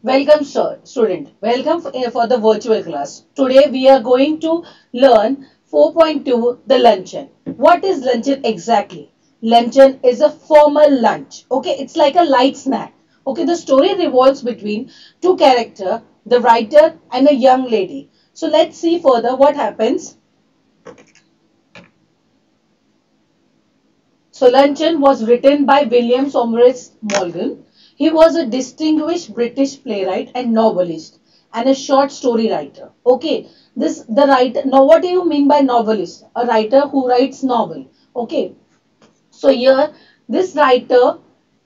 Welcome, sir, student. Welcome for the virtual class. Today we are going to learn 4.2 the luncheon. What is luncheon exactly? Luncheon is a formal lunch. Okay, it's like a light snack. Okay, the story revolves between two characters, the writer and a young lady. So let's see further what happens. So Luncheon was written by William Somerset Maugham. He was a distinguished British playwright and novelist and a short story writer. Okay, this the writer. Now, what do you mean by novelist? A writer who writes novel. Okay, so here this writer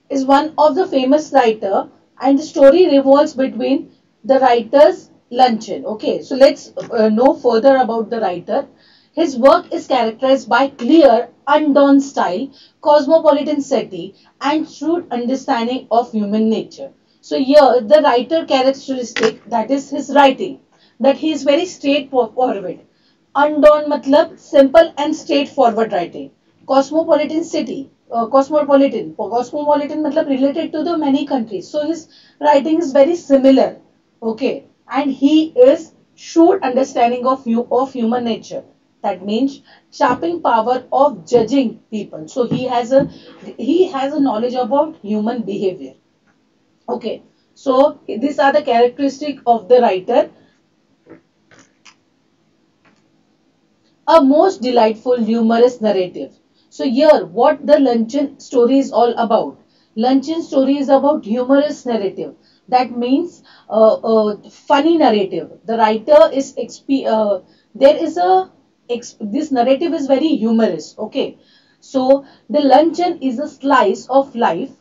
is one of the famous writer, and the story revolves between the writer's luncheon. Okay, so let's know further about the writer. His work is characterized by clear, unadorned style, cosmopolitan setting, and shrewd understanding of human nature. So here the writer characteristic, that is his writing, that he is very straightforward. Unadorned matlab simple and straightforward writing. Cosmopolitan city, cosmopolitan matlab related to the many countries. So his writing is very similar. Okay, and he is shrewd understanding of human nature. That means sharping power of judging people. So he has a knowledge about human behavior. Okay, so these are the characteristic of the writer. A most delightful, humorous narrative. So here, what the luncheon story is all about. Luncheon story is about humorous narrative. That means funny narrative. The writer is there is a this narrative is very humorous. Okay, so the luncheon is a slice of life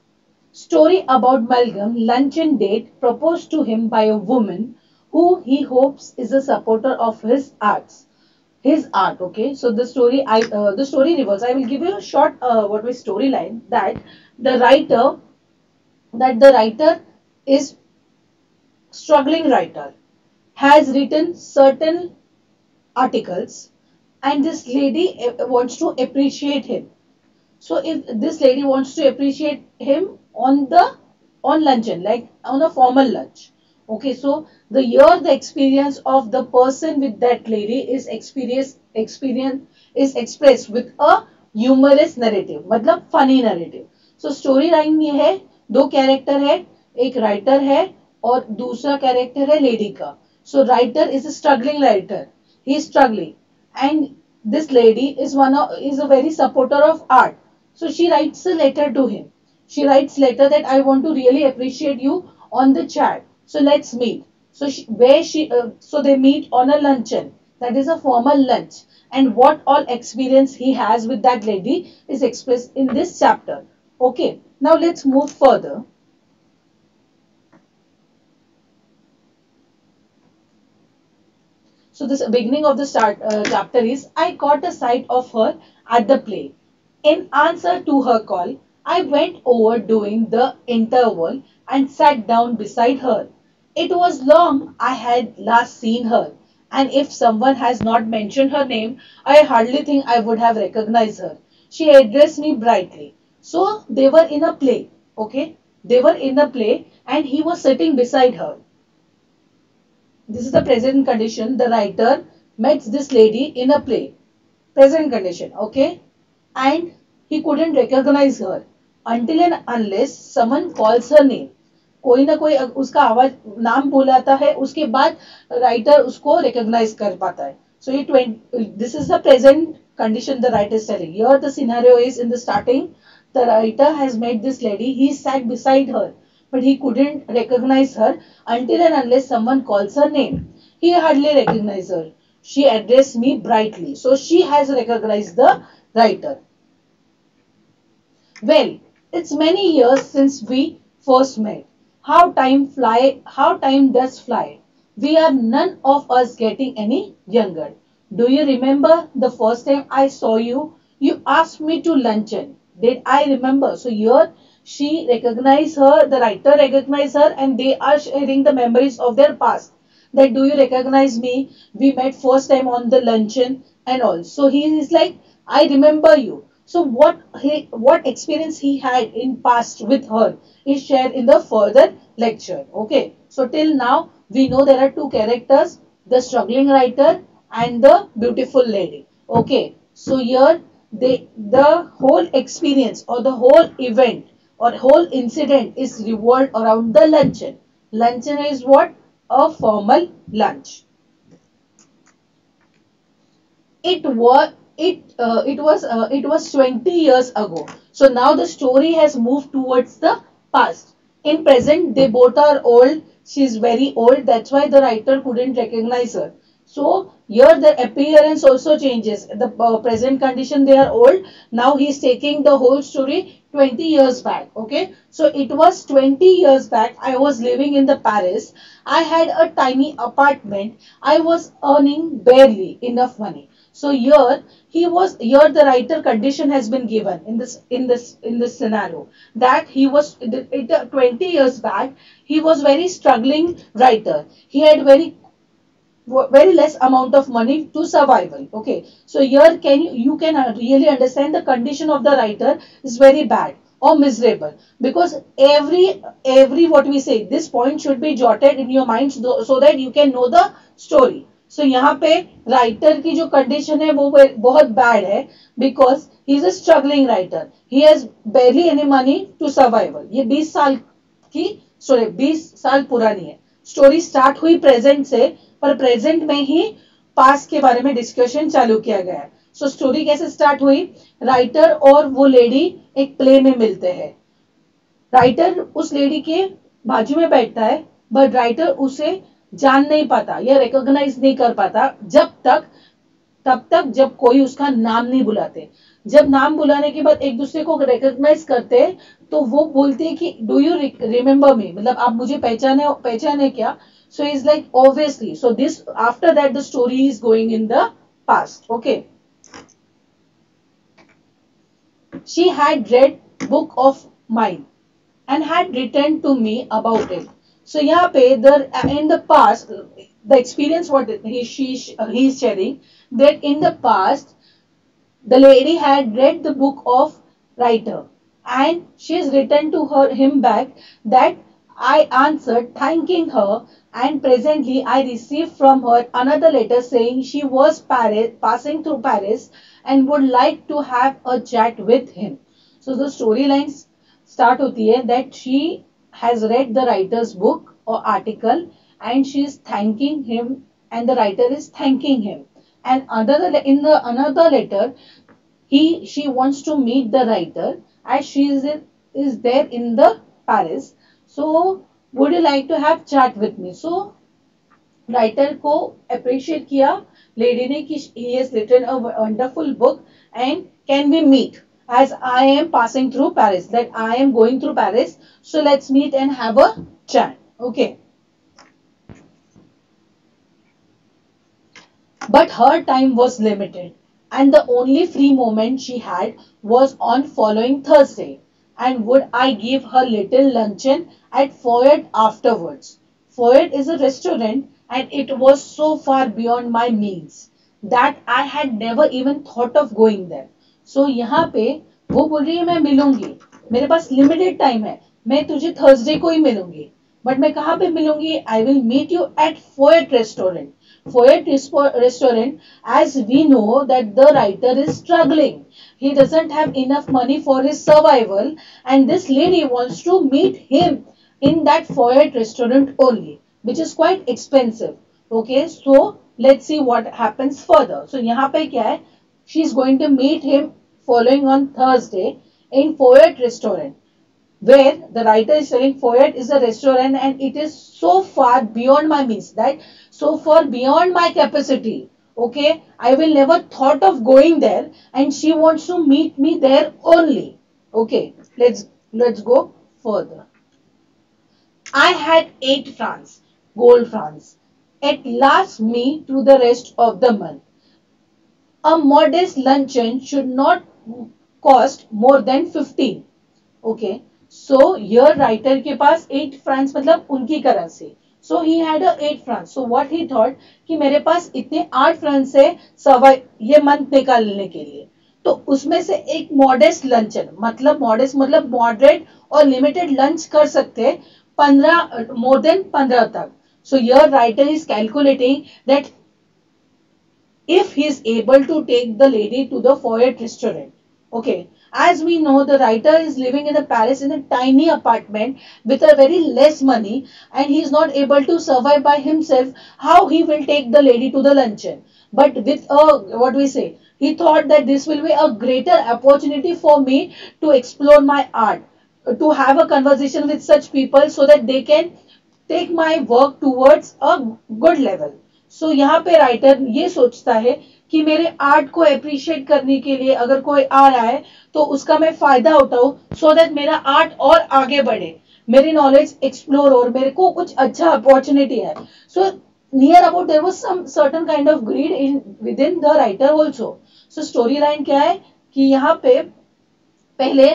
story about Malcolm luncheon date proposed to him by a woman who he hopes is a supporter of his art. Okay, so the story revolves. I will give you a short what was storyline, the writer the writer is struggling writer, has written certain articles, and this lady wants to appreciate him. So if this lady wants to appreciate him on luncheon, like on a formal lunch. Okay, so the experience of the person with that lady is expressed with a humorous narrative, मतलब funny narrative. So story line ये है, दो character है, एक writer है और दूसरा character है लेडी का. So writer is a struggling writer. He is struggling, and this lady is a very supporter of art. So she writes a letter to him. She writes letter that I want to really appreciate you on the chat. So let's meet. So they meet on a luncheon. That is a formal lunch. And what all experience he has with that lady is expressed in this chapter. Okay. Now let's move further. So this beginning of the chapter is I caught a sight of her at the play. In answer to her call, I went over during the interval and sat down beside her. It was long I had last seen her, and if someone has not mentioned her name, I hardly think I would have recognized her. She addressed me brightly. So they were in a play, okay? They were in a play and he was sitting beside her. This is the present condition. The writer met this lady in a play. Present condition, okay? And he couldn't recognize her until and unless someone calls her name. कोई ना कोई उसका आवाज नाम बुलाता है, उसके बाद राइटर उसको रिकॉग्नाइज कर पाता है. So this is the present condition the writer is telling. Here the scenario is in the starting. The writer has met this lady. He sat beside her, but he couldn't recognize her until and unless someone calls her name. He hardly recognized her. She addressed me brightly. So she has recognized the writer. Well, it's many years since we first met. How time does fly. We are none of us getting any younger. Do you remember the first time I saw you? You asked me to luncheon. Did I remember? So here she recognized her, the writer recognized her, and they are sharing the memories of their past. That do you recognize me? We met first time on the luncheon and all. So he is like, I remember you. So what experience he had in past with her is shared in the further lecture. Okay, so till now we know there are two characters, the struggling writer and the beautiful lady. Okay, so here the whole experience or the whole event or whole incident is revolved around the luncheon. Luncheon is what? A formal lunch. It was 20 years ago. So now the story has moved towards the past. In present, they both are old. She's very old. That's why the writer couldn't recognize her. So here the appearance also changes. The present condition, they are old. Now he's taking the whole story 20 years back. Okay. So it was 20 years back. I was living in the Paris. I had a tiny apartment. I was earning barely enough money. So here the writer condition has been given in this scenario that he was 20 years back. He was very struggling writer. He had very less amount of money to survival. Okay, so here you can really understand the condition of the writer is very bad or miserable, because every what we say, this point should be jotted in your mind so that you can know the story. So यहाँ पे writer की जो condition है वो बहुत bad है, because he is a struggling writer. He has barely any money to survival. ये 20 साल की सॉरी 20 साल पुरानी है. स्टोरी स्टार्ट हुई प्रेजेंट से, पर प्रेजेंट में ही पास के बारे में डिस्कशन चालू किया गया है. सो स्टोरी कैसे स्टार्ट हुई? राइटर और वो लेडी एक प्ले में मिलते हैं. राइटर उस लेडी के बाजू में बैठता है, बट राइटर उसे जान नहीं पाता या रिकॉग्नाइज नहीं कर पाता तब तक जब कोई उसका नाम नहीं बुलाते. जब नाम बुलाने के बाद एक दूसरे को रिकॉग्नाइज करते हैं तो वो बोलते हैं कि डू यू रिमेम्बर मी, मतलब आप मुझे पहचाने क्या. So is like obviously. So this after that the story is going in the past. Okay, she had read book of mine and had written to me about it. So यहाँ पे in the past, the experience what he is sharing, that in the past the lady had read the book of writer and she has written to him back that I answered thanking her, and presently I received from her another letter saying she was passing through Paris and would like to have a chat with him. So the storyline start होती है that she has read the writer's book or article and she is thanking him and the writer is thanking him, and another letter she wants to meet the writer as she is there in the Paris. So would you like to have chat with me? So writer को appreciate किया lady ने कि he has written a wonderful book and can we meet as I am passing through Paris, that I am going through Paris, so let's meet and have a chat. Okay, but her time was limited and the only free moment she had was on following Thursday, and would I give her little luncheon at Foyt afterwards. Foyt is a restaurant and it was so far beyond my means that I had never even thought of going there. So यहाँ पे वो बोल रही है मैं मिलूंगी, मेरे पास limited time है, मैं तुझे थर्सडे को ही मिलूंगी, बट मैं कहाँ पे मिलूंगी? I will meet you at Foyt restaurant. Foyt restaurant, as we know that the writer is struggling. He doesn't have enough money for his survival and this lady wants to meet him in that Foyt restaurant only, which is quite expensive. Okay, so let's see what happens further. So यहाँ पे क्या है? She is going to meet him following on Thursday in Foyt restaurant, where the writer is saying Foyt is a restaurant and it is so far beyond my means, that so far beyond my capacity. Okay, I will never thought of going there and she wants to meet me there only. Okay, let's go further. I had 8 francs, gold francs. It lasts me to the rest of the month. A modest luncheon should not cost more than 15. Okay, so here writer के पास 8 francs मतलब उनकी currency. So he had a 8 francs. So what he thought कि मेरे पास इतने 8 francs है survive ये month निकालने के लिए, तो उसमें से एक मॉडेस्ट लंचन मतलब मॉडेस्ट मतलब मॉडरेट और लिमिटेड लंच कर सकते हैं 15, more than 15 tak. So here writer is calculating that if he is able to take the lady to the Foyet restaurant. Okay. As we know, the writer is living in a Paris in a tiny apartment with a very less money, and he is not able to survive by himself. How he will take the lady to the luncheon? But with what we say, he thought that this will be a greater opportunity for me to explore my art, to have a conversation with such people so that they can take my work towards a good level. So यहाँ पे writer ये सोचता है कि मेरे art को appreciate करने के लिए अगर कोई आ रहा है तो उसका मैं फायदा उठाऊं, सो दैट मेरा आर्ट और आगे बढ़े, मेरी नॉलेज एक्सप्लोर और मेरे को कुछ अच्छा अपॉर्चुनिटी है. So near about there was some certain kind of greed in within the writer also. So story line क्या है कि यहाँ पे पहले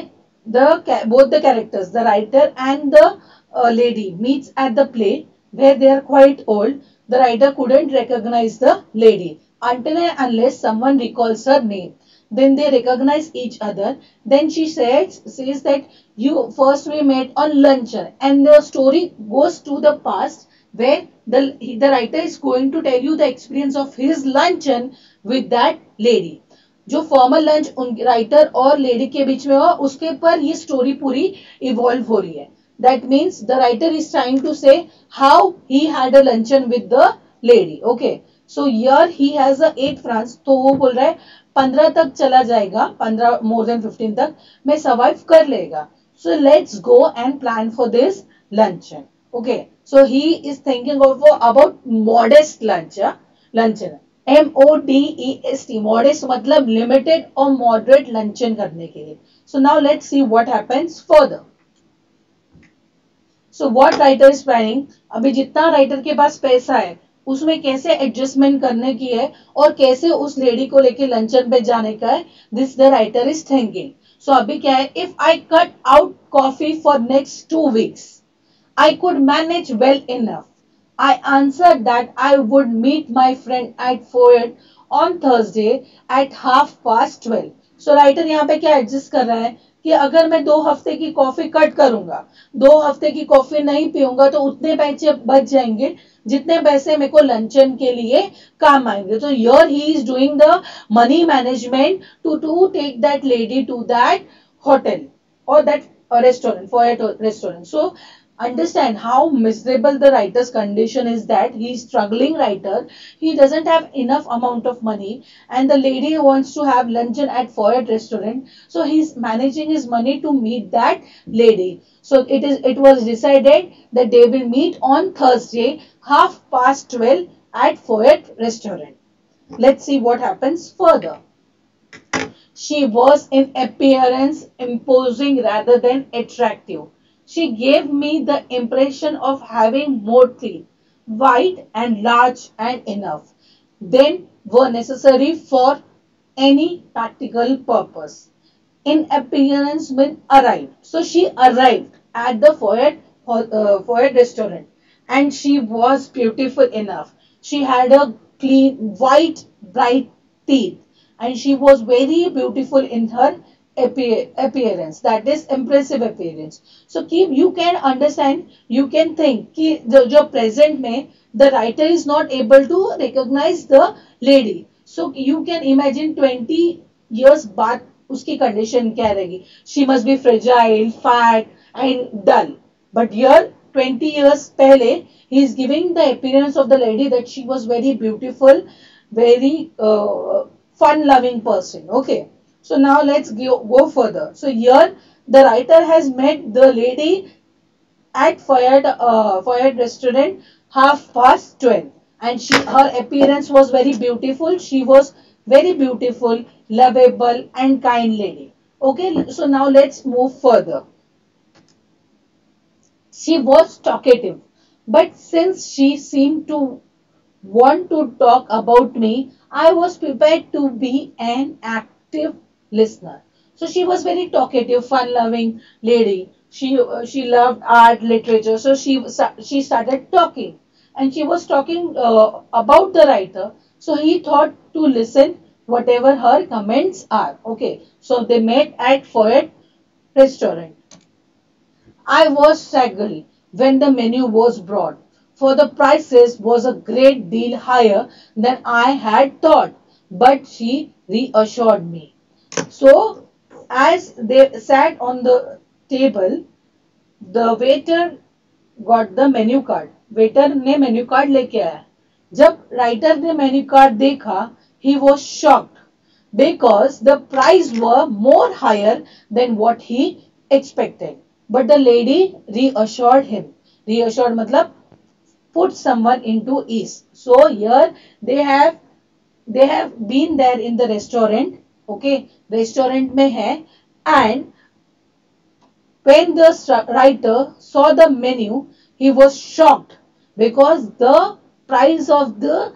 both the characters, the writer and the lady, meets at the play where they are quite old. The writer couldn't recognize the lady until and unless someone recalls her name. Then they recognize each other. Then she says that you first we met on luncheon, and the story goes to the past where the writer is going to tell you the experience of his luncheon with that lady. जो formal lunch उन writer और lady के बीच में हुआ उसके पर ये story पूरी इवॉल्व हो रही है. That means the writer is trying to say how he had a luncheon with the lady. Okay, so here he has a 8 francs, तो वो बोल रहा है 15 तक चला जाएगा, 15 मोर देन 15 तक मैं सर्वाइव कर लेगा. So let's go and plan for this luncheon. Okay, so he is thinking of about modest luncheon. MODEST, modest मतलब लिमिटेड और मॉडरेट लंचन करने के लिए. So now let's see what happens further. So what writer is planning, अभी जितना writer के पास पैसा है उसमें कैसे एडजस्टमेंट करने की है और कैसे उस लेडी को लेके लंचन पे जाने का है, this the writer is thinking. So अभी क्या है, if I cut out coffee for next 2 weeks I could manage well enough. I answered that I would meet my friend at Foyet on Thursday at 12:30. So writer यहाँ पे क्या adjust कर रहा है कि अगर मैं 2 हफ्ते की कॉफी कट करूंगा, 2 हफ्ते की कॉफी नहीं पीऊंगा तो उतने पैसे बच जाएंगे जितने पैसे मेरे को लंचन के लिए काम आएंगे. तो here he is doing the money management to take that lady to that hotel or that restaurant, Foyet restaurant. So understand how miserable the writer's condition is, that he is struggling writer, he doesn't have enough amount of money and the lady wants to have luncheon at Foyet restaurant, so he's managing his money to meet that lady. So it was decided that they will meet on Thursday 12:30 at Foyet restaurant. Let's see what happens further. She was in appearance imposing rather than attractive. She gave me the impression of having more teeth, white and large and enough, than were necessary for any practical purpose. In appearance when arrived. So she arrived at the Foyet restaurant and she was beautiful enough. She had a clean, white, bright teeth and she was very beautiful in her appearance, that is impressive appearance. So keep, you can understand, you can think कि जो present में the writer is not able to recognize the lady. So you can imagine 20 years बाद उसकी condition क्या रहेगी. She must be fragile, fat and dull. But here 20 years पहले he is giving the appearance of the lady that she was very beautiful, very fun loving person. Okay. So now let's go further. So here the writer has met the lady at Foyet restaurant 12:30 and her appearance was very beautiful. She was very beautiful, lovable and kind lady. Okay, so now let's move further. She was talkative, but since she seemed to want to talk about me, I was prepared to be an active listener. So she was very talkative, fun-loving lady. She loved art, literature. So she started talking, and she was talking about the writer. So he thought to listen whatever her comments are. Okay. So they met at Foyet restaurant. I was staggered, when the menu was brought, for the prices was a great deal higher than I had thought, but she reassured me. So, as they sat on the table, the waiter got the menu card. Waiter ने menu card लेके आया. जब writer ने menu card देखा, he was shocked because the price were more higher than what he expected. But the lady reassured him. Reassured मतलब put someone into ease. So here they have been there in the restaurant. Okay, restaurant में है, and when the writer saw the menu, he was shocked because the price of the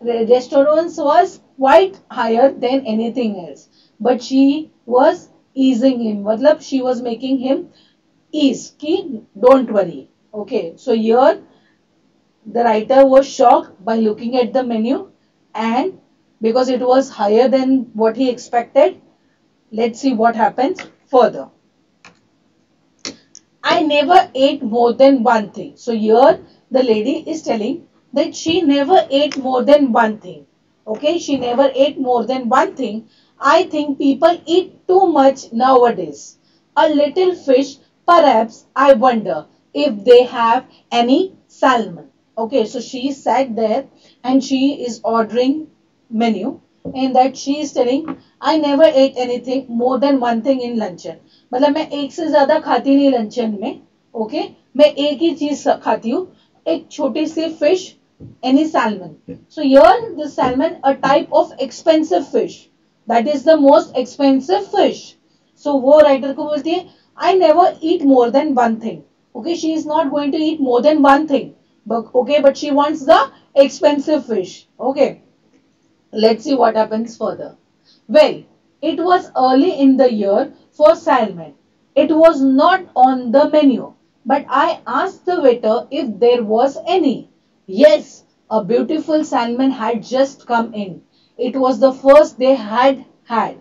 restaurants was quite higher than anything else. But she was easing him. मतलब she was making him ease. Ki don't worry. Okay. So here the writer was shocked by looking at the menu, and because it was higher than what he expected. Let's see what happens further. I never ate more than one thing. So here the lady is telling that she never ate more than one thing. Okay, she never ate more than one thing. I think people eat too much nowadays. A little fish, perhaps. I wonder if they have any salmon. Okay, so she sat there and she is ordering menu, in that she is telling I never ate anything more than one thing in luncheon. मतलब मैं एक से ज्यादा खाती नहीं luncheon में. Okay, मैं एक ही चीज खाती हूँ, एक छोटी सी fish, any salmon. So here the salmon, a type of expensive fish, that is the most expensive fish. So वो writer को बोलती है I never eat more than one thing. Okay, she is not going to eat more than one thing. But okay, but she wants the expensive fish. Okay, let's see what happens further. Well, it was early in the year for salmon. It was not on the menu, but I asked the waiter if there was any. Yes, a beautiful salmon had just come in. It was the first they had had.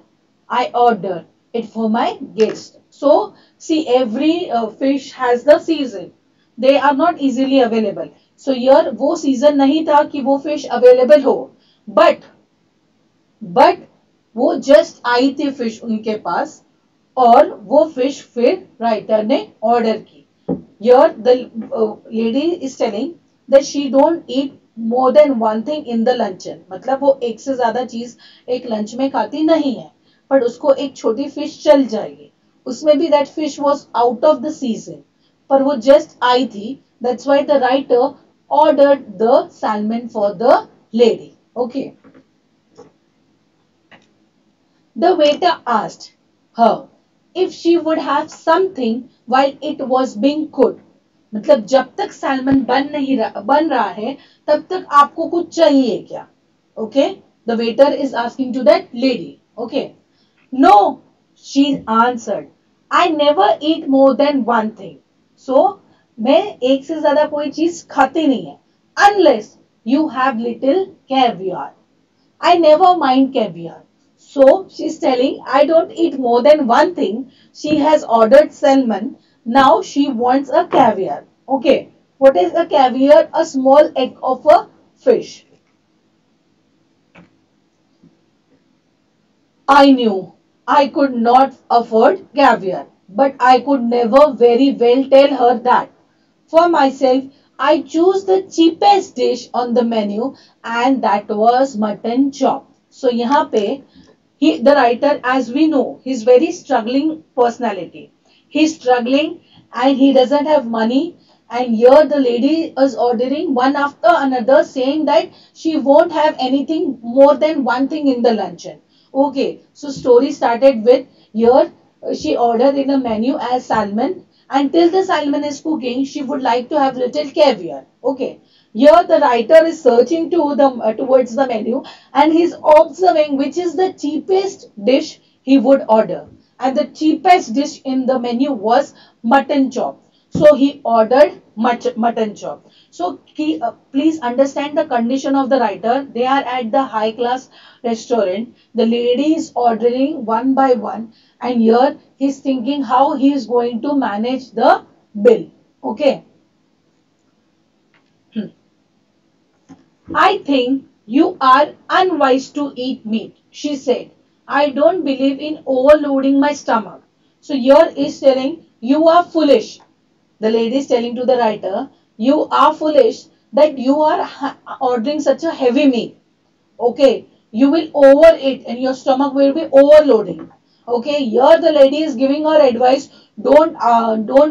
I ordered it for my guest. So, see, every fish has the season. They are not easily available. So, here वो season नहीं था कि वो fish available हो. But वो just I थी fish उनके पास, और वो फिश फिर राइटर ने ऑर्डर की. Here the lady is telling that she don't eat more than one thing in the luncheon. मतलब वो एक से ज्यादा चीज एक लंच में खाती नहीं है, पर उसको एक छोटी फिश चल जाएगी. उसमें भी that fish was out of the season, पर वो जस्ट आई थी. That's why the writer ordered the salmon for the lady. Okay. The waiter asked her if she would have something while it was being cooked. मतलब जब तक salmon बन रहा है तब तक आपको कुछ चाहिए क्या? Okay, the waiter is asking to that lady. Okay, no, she answered. I never eat more than one thing. So मैं एक से ज्यादा कोई चीज खाती नहीं है. Unless you have little caviar. I never mind caviar. So she's telling I don't eat more than one thing. She has ordered salmon. Now she wants a caviar. Okay. What is a caviar? A small egg of a fish. I knew I could not afford caviar, but I could never very well tell her that. For myself, I chose the cheapest dish on the menu, and that was mutton chop. So यहाँ पे the writer, as we know, he's very struggling personality. He's struggling and he doesn't have money. And here the lady is ordering one after another, saying that she won't have anything more than one thing in the luncheon. Okay, so story started with here she ordered in a menu as salmon. Until the salmon is cooking, she would like to have little caviar. Okay. Here the writer is searching towards the menu, and he's observing which is the cheapest dish he would order. And the cheapest dish in the menu was mutton chop. So he ordered mutton chop. So please understand the condition of the writer. They are at the high class restaurant. The lady is ordering one by one, and here he's thinking how he is going to manage the bill. Okay. I think you are unwise to eat meat, she said. I don't believe in overloading my stomach. So here is telling you are foolish. The lady is telling to the writer, you are foolish that you are ordering such a heavy meal. Okay, you will overeat and your stomach will be overloading. Okay, here the lady is giving her advice, don't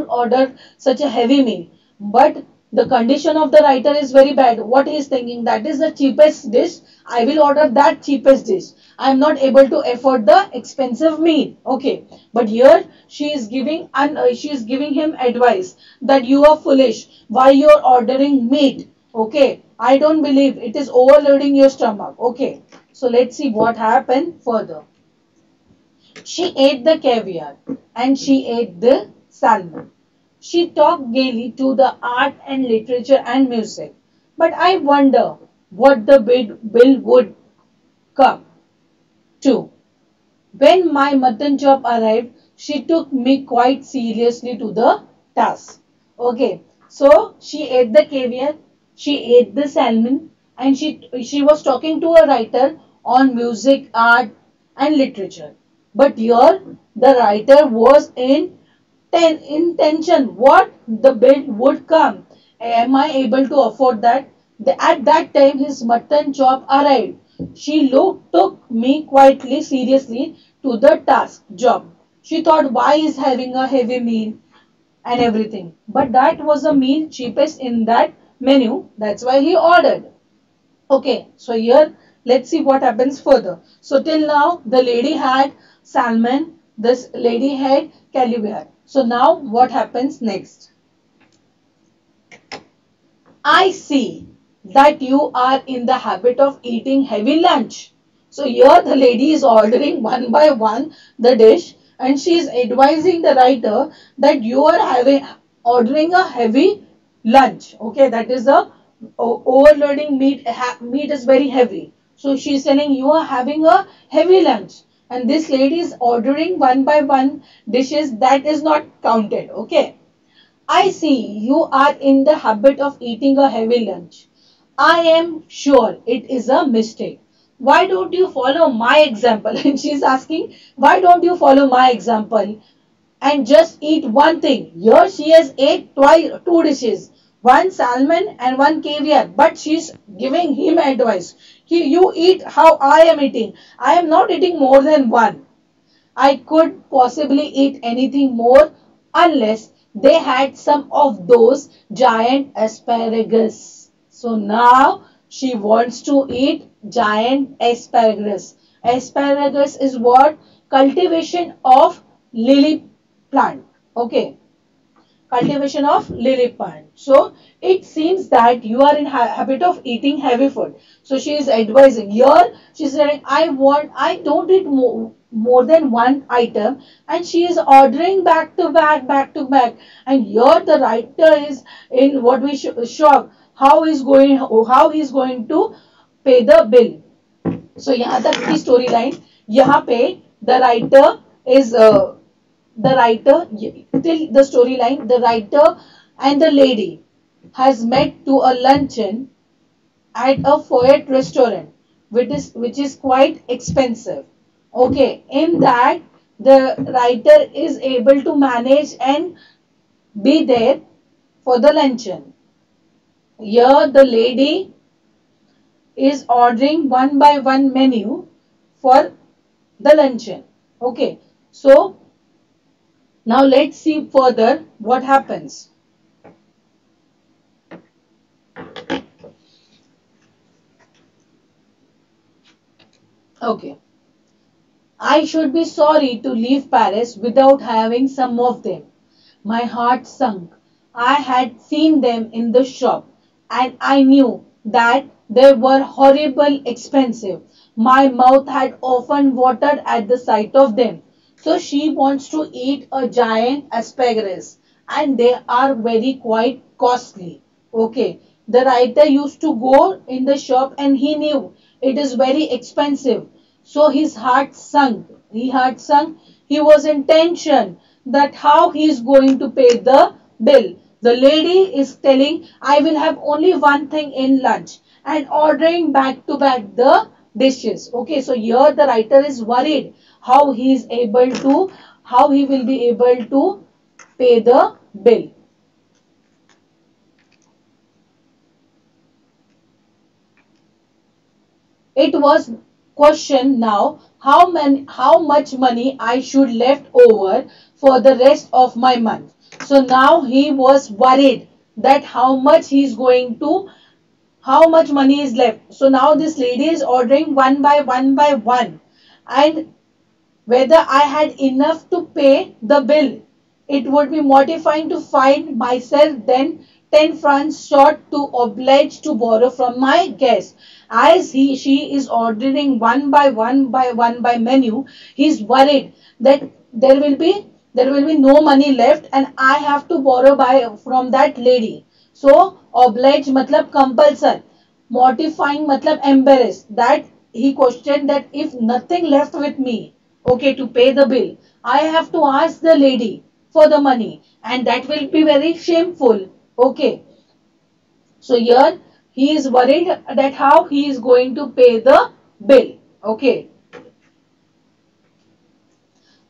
order such a heavy meal. But the condition of the writer is very bad. What he is thinking, that is the cheapest dish, I will order that cheapest dish. I am not able to afford the expensive meal. Okay, but here she is giving him advice that you are foolish, why you are ordering meat. Okay, I don't believe it is overloading your stomach. Okay, so let's see what happened further. She ate the caviar and she ate the salmon. She talked gaily to the art and literature and music. But I wonder what the bill would come to. When my mutton chop arrived, she took me quite seriously to the task. Okay, so she ate the caviar, she ate the salmon, and she was talking to a writer on music, art, and literature. But here the writer was in tension. What the bill would come? Am I able to afford that? At that time, his mutton chop arrived. She took me quietly, seriously to the task job. She thought, why is having a heavy meal and everything? But that was a meal cheapest in that menu. That's why he ordered. Okay, so here let's see what happens further. So till now the lady had salmon, this lady had caviar. So now what happens next? I see that you are in the habit of eating heavy lunch. So here the lady is ordering one by one the dish and she is advising the writer that you are having ordering a heavy lunch. Okay, that is a overloading meat. Meat is very heavy. So she is telling you are having a heavy lunch and this lady is ordering one by one dishes that is not counted. Okay. I see you are in the habit of eating a heavy lunch. I am sure it is a mistake. Why don't you follow my example? And she's asking, why don't you follow my example and just eat one thing? Here she has ate two dishes, one salmon and one caviar, but she's giving him advice. You eat how I am eating. I am not eating more than one. I could possibly eat anything more unless they had some of those giant asparagus. So now she wants to eat giant asparagus. Asparagus is what? Cultivation of lily plant. Okay, cultivation of lily plant. So it seems that you are in habit of eating heavy food. So she is advising here. She is saying, I don't eat more than one item, and she is ordering back to back. And here the writer is in what we shock. How he is going to pay the bill. So यहाँ तक की story line यहाँ पे the writer is the writer till the storyline the writer and the lady has met to a luncheon at a Foyet restaurant which is quite expensive. Okay, in that the writer is able to manage and be there for the luncheon. Here the lady is ordering one by one menu for the luncheon. Okay, so now let's see further what happens. Okay. I should be sorry to leave Paris without having some of them. My heart sunk. I had seen them in the shop and I knew that they were horrible expensive. My mouth had often watered at the sight of them. So she wants to eat a giant asparagus and they are very quite costly. Okay. The writer used to go in the shop and he knew it is very expensive. So his heart sunk. He had sunk. He was in tension that how he is going to pay the bill. The lady is telling, I will have only one thing in lunch, and ordering back to back the dishes. Okay, so here the writer is worried how he is able to, how he will be able to pay the bill. It was question now how much money I should left over for the rest of my month. So now he was worried that how much money is left. So now this lady is ordering one by one, and whether I had enough to pay the bill. It would be mortifying to find myself then 10 francs short to oblige to borrow from my guest. As she is ordering one by menu, he is worried that there will be no money left and I have to borrow from that lady. So oblige matlab compulsory, mortifying matlab embarrassed, that he questioned that if nothing left with me, okay, to pay the bill, I have to ask the lady for the money, and that will be very shameful. Okay, so here he is worried that how he is going to pay the bill. Okay,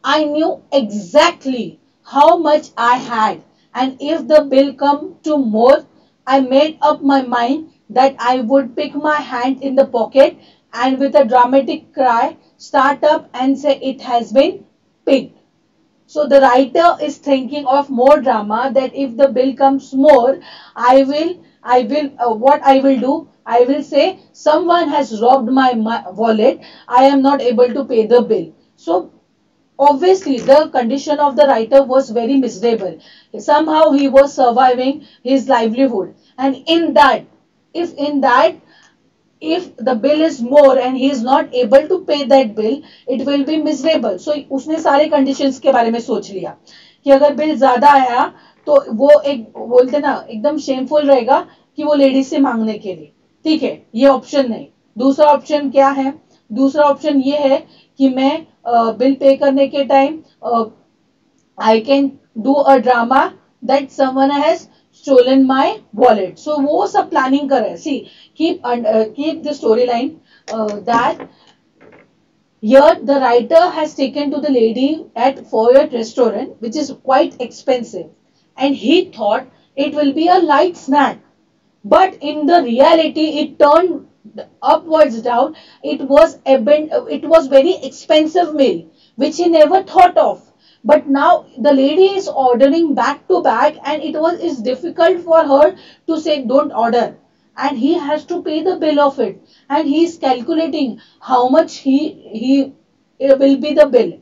I knew exactly how much I had, and if the bill come to more, I made up my mind that I would pick my hand in the pocket and with a dramatic cry start up and say it has been picked. So the writer is thinking of more drama, that if the bill comes more, what I will do, I will say someone has robbed my wallet. I am not able to pay the bill. So obviously the condition of the writer was very miserable. Somehow he was surviving his livelihood, and in that if the bill is more and he is not able to pay that bill, it will be miserable. So उसने सारे conditions के बारे में सोच लिया कि अगर bill ज्यादा आया तो वो एक बोलते ना एकदम शेमफुल रहेगा कि वो लेडी से मांगने के लिए. ठीक है, ये ऑप्शन नहीं. दूसरा ऑप्शन क्या है? दूसरा ऑप्शन ये है कि मैं बिल पे करने के time I can do a drama that someone has stolen my wallet. So वो सब planning कर रहे हैं. See, keep the storyline that here the writer has taken to the lady at Foyot restaurant, which is quite expensive, and he thought it will be a light snack. But in the reality, it turned upwards down. It was very expensive meal, which he never thought of. But now the lady is ordering back to back, and it's difficult for her to say don't order, and he has to pay the bill of it, and he is calculating how much he it will be the bill.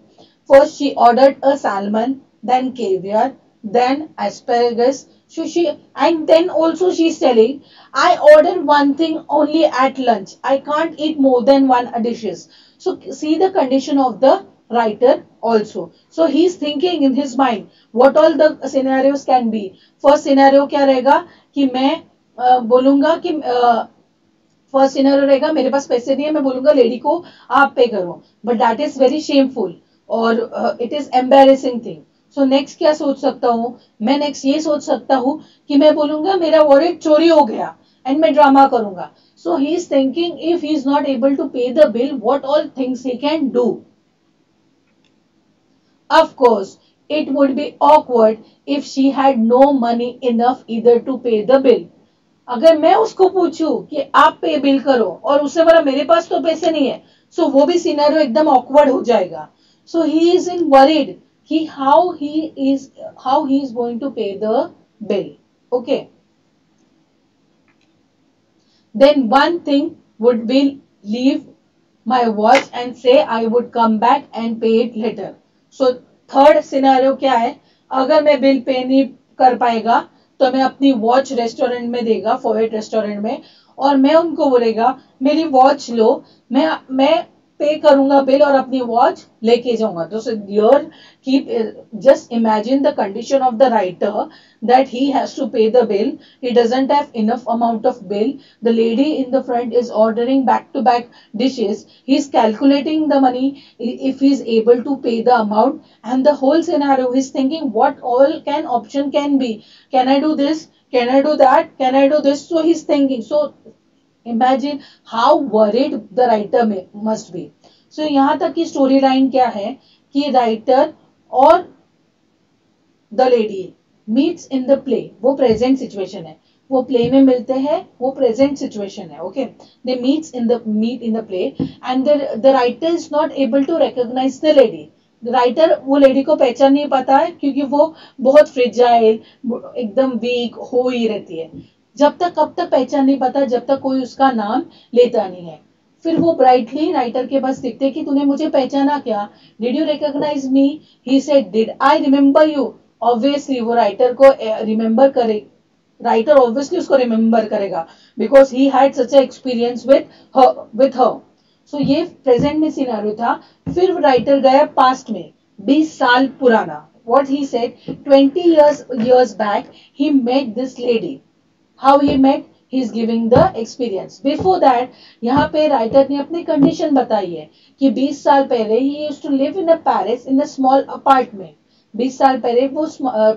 First she ordered a salmon, then caviar, then asparagus, sushi, and then also she's telling, I ordered one thing only at lunch. I can't eat more than one dishes. So see the condition of the writer also. So he's thinking in his mind what all the scenarios can be. First scenario क्या रहेगा कि मैं बोलूंगा कि first scenario रहेगा मेरे पास पैसे नहीं है, मैं बोलूंगा लेडी को आप पे करो, but that is very shameful और it is embarrassing thing. So next क्या सोच सकता हूँ मैं? नेक्स्ट ये सोच सकता हूँ कि मैं बोलूंगा मेरा वॉलेट चोरी हो गया एंड मैं ड्रामा करूंगा. So he is thinking if he is not able to pay the bill what all things he can do. Of course, it would be awkward if she had no money enough either to pay the bill. अगर मैं उसको पूछूं कि आप पे bill करो और उससे बोला मेरे पास तो पैसे नहीं है, सो वो भी सिनेरियो एकदम ऑकवर्ड हो जाएगा. So he is in worried कि how he is going to pay the bill. Okay, then one thing would be leave my watch and say I would come back and pay it later. So third scenario क्या है? अगर मैं bill pay नहीं कर पाएगा तो मैं अपनी वॉच रेस्टोरेंट में देगा, फॉयट रेस्टोरेंट में, और मैं उनको बोलेगा मेरी वॉच लो, मैं पे करूंगा बिल और अपनी वॉच लेके जाऊंगा. तो here keep just imagine the condition of the writer that he has to pay the bill. He doesn't have enough amount of bill. The lady in the front is ordering back to back dishes. He's calculating the money if he's able to pay the amount, and the whole scenario he's thinking what all can option can be. Can I do this? Can I do that? Can I do this? So he's thinking. So imagine how worried the writer must be. So यहाँ तक की story line क्या है कि writer और the lady meets in the play. वो present situation है, वो प्ले में मिलते हैं, वो प्रेजेंट सिचुएशन है. Okay, they meet in the play and the writer is not able to recognise the lady. Writer वो लेडी को पहचान नहीं पाता है क्योंकि वो बहुत फ्रिजाइल, एकदम वीक हो ही रहती है. जब तक कब तक पहचान नहीं पाता, जब तक कोई उसका नाम लेता नहीं है. फिर वो ब्राइटली राइटर के पास दिखते कि तूने मुझे पहचाना क्या, did you recognise me. He said did I remember you. Obviously वो राइटर को रिमेम्बर करे, राइटर ऑब्वियसली उसको रिमेम्बर करेगा because he had such a experience with her. So ये प्रेजेंट में सिनेरियो था. फिर राइटर गया पास्ट में, 20 साल पुराना. What he said, 20 years back he met this lady. How he met, he is giving the experience. Before that, यहाँ पे राइटर ने अपनी कंडीशन बताई है कि 20 साल पहले he used to live in a Paris in a small apartment. 20 साल पहले वो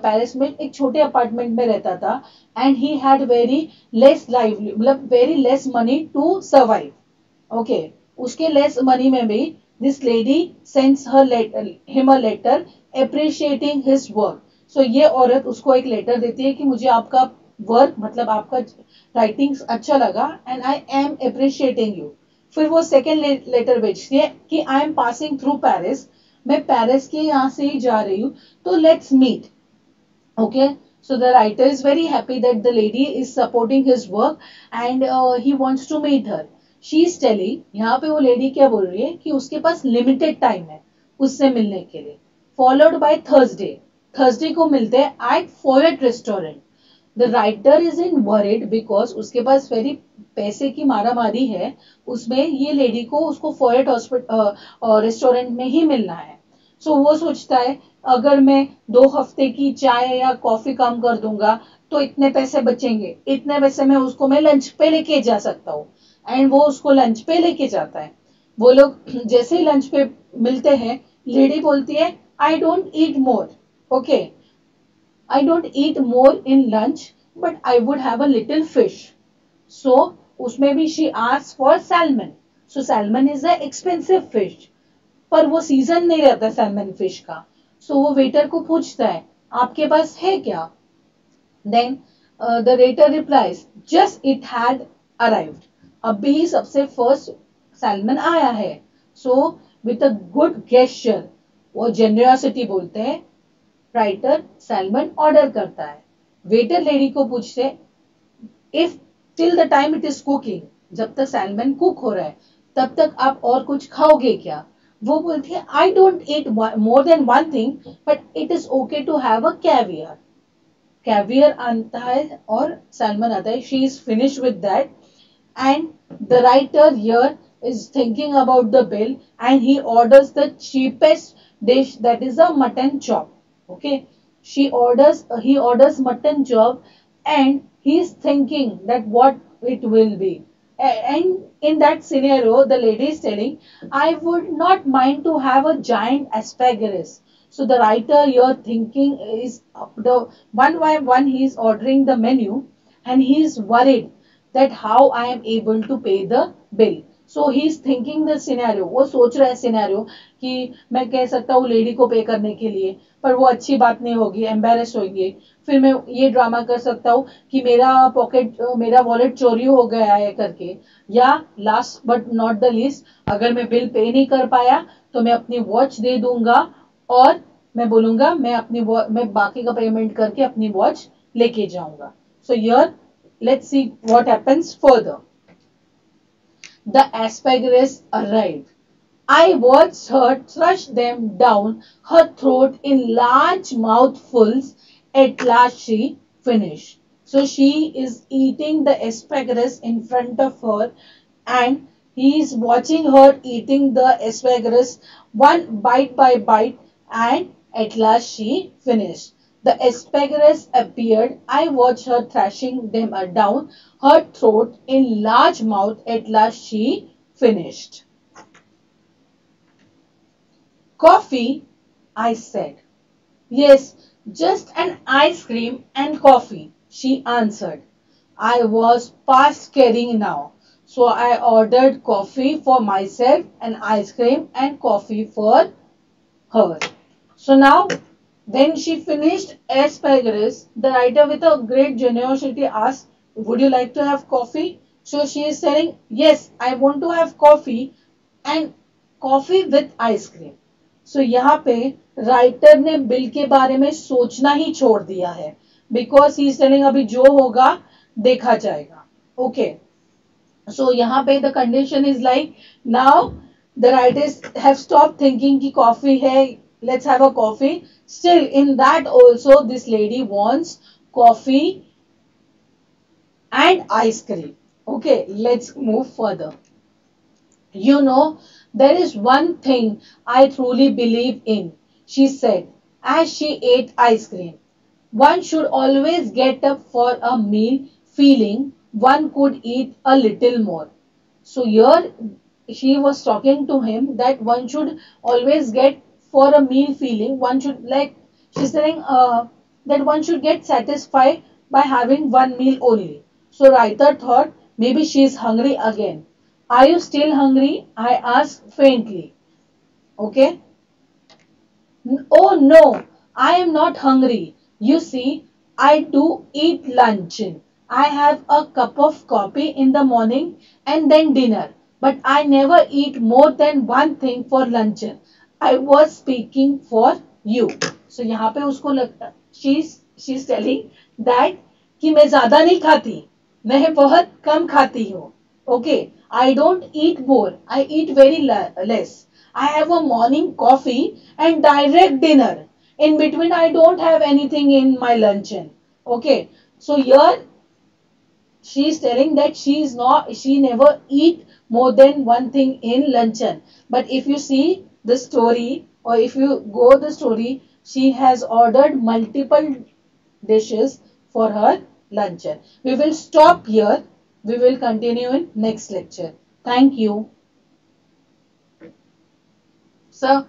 पेरिस में एक छोटे अपार्टमेंट में रहता था and he had very less lively, मतलब very less money to survive. Okay, उसके लेस मनी में भी this lady sends him a letter appreciating his work. So ये औरत उसको एक लेटर देती है कि मुझे आपका वर्क, मतलब आपका राइटिंग्स अच्छा लगा and I am appreciating you. फिर वो सेकेंड लेटर भेजती है कि I am passing through Paris, मैं पेरिस के यहाँ से ही जा रही हूँ, तो let's meet. Okay, so the writer is very happy that the lady is supporting his work and he wants to meet her. She is telling, यहाँ पे वो लेडी क्या बोल रही है कि उसके पास लिमिटेड टाइम है उससे मिलने के लिए. फॉलोड बाय थर्सडे को मिलते हैं at Foyt restaurant. The writer is in worried because उसके पास वेरी पैसे की मारामारी है उसमें. ये लेडी को उसको फोयट रेस्टोरेंट में ही मिलना है. सो वो सोचता है अगर मैं 2 हफ्ते की चाय या कॉफी कम कर दूंगा तो इतने पैसे बचेंगे, इतने पैसे में उसको मैं लंच पे लेके जा सकता हूँ. एंड वो उसको लंच पे लेके जाता है. वो लोग जैसे ही लंच पे मिलते हैं, लेडी बोलती है I don't eat more. Okay, I don't eat more in lunch, but I would have a little fish. So, उसमें भी she asks for salmon. So, salmon is an expensive fish. पर वो season नहीं रहता salmon fish का. सो वो waiter को पूछता है आपके पास है क्या. Then the waiter replies just it had arrived. अभी सबसे फर्स्ट सैल्मन आया है. So with a good gesture, वो जेनरसिटी बोलते हैं, राइटर सैल्मन ऑर्डर करता है. वेटर लेडी को पूछते if till the time it is cooking, जब तक सैल्मन कुक हो रहा है तब तक आप और कुछ खाओगे क्या. वो बोलती है I don't eat more than one thing but it is okay to have a caviar. Caviar आता है और सैल्मन आता है. She is finish with that and the writer here is thinking about the bill and he orders the cheapest dish, that is a mutton chop. Okay, he orders mutton chop and he is thinking that what it will be. And in that scenario the lady is telling I would not mind to have a giant asparagus. So the writer here thinking is the one by one he is ordering the menu and he is worried that how I am able to pay the bill. So he is thinking the scenario. वो सोच रहा है scenario कि मैं कह सकता हूँ lady को पे करने के लिए, पर वो अच्छी बात नहीं होगी, एम्बेरस होगी. फिर मैं ये ड्रामा कर सकता हूँ कि मेरा वॉलेट चोरी हो गया है करके. या last but not the least, अगर मैं बिल पे नहीं कर पाया तो मैं अपनी वॉच दे दूंगा और मैं बोलूंगा मैं बाकी का पेमेंट करके अपनी वॉच लेके जाऊंगा. So here let's see what happens further. The asparagus arrived. I watched her thrush them down her throat in large mouthfuls. At last she finished. So she is eating the asparagus in front of her and He is watching her eating the asparagus one bite by bite, and at last she finished. The asparagus appeared. I watched her thrashing them down her throat in large mouth. At last she finished. Coffee, I said. Yes, just an ice cream and coffee, she answered. I was past caring now, so I ordered coffee for myself and ice cream and coffee for her. So now, when she finished asparagus, the writer with a great generosity asked, would you like to have coffee? So she is saying, yes, I want to have coffee and coffee with ice cream. So यहाँ पे writer ने bill के बारे में सोचना ही छोड़ दिया है बिकॉज ही इज टेलिंग अभी जो होगा देखा जाएगा. ओके, सो यहाँ पे the condition is like now the writers have stop thinking कि कॉफी है, let's have a coffee. Still in that also this lady wants coffee and ice cream. Okay, let's move further. You know, there is one thing I truly believe in, she said as she ate ice cream. One should always get up for a meal feeling one could eat a little more. So here she was talking to him that one should always get for a meal feeling, one should like, she's saying that one should get satisfied by having one meal only. So writer thought maybe she is hungry again. Are you still hungry? I asked faintly. Okay. Oh no, I am not hungry. You see, I do eat lunch. I have a cup of coffee in the morning and then dinner. But I never eat more than one thing for lunch. I was speaking for you. So यहाँ पे उसको लगता she's telling that कि मैं ज्यादा नहीं खाती, मैं बहुत कम खाती हूँ. Okay, I don't eat more. I eat very less. I have a morning coffee and direct dinner. In between, I don't have anything in my luncheon. Okay, so here she is telling that she never eat more than one thing in luncheon. But if you see the story or if you go the story, she has ordered multiple dishes for her luncheon. We will stop here. We will continue in next lecture. Thank you. Sir.